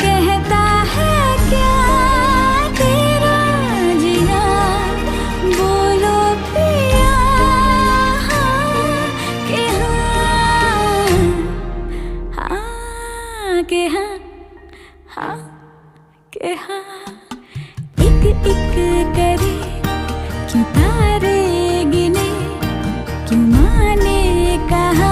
कहता है क्या तेरा जिया, बोलो पिया हाँ कि हाँ, हाँ कि हाँ, हाँ कि हाँ। एक एक करे क्यों तारे गिने, क्यों माने कहा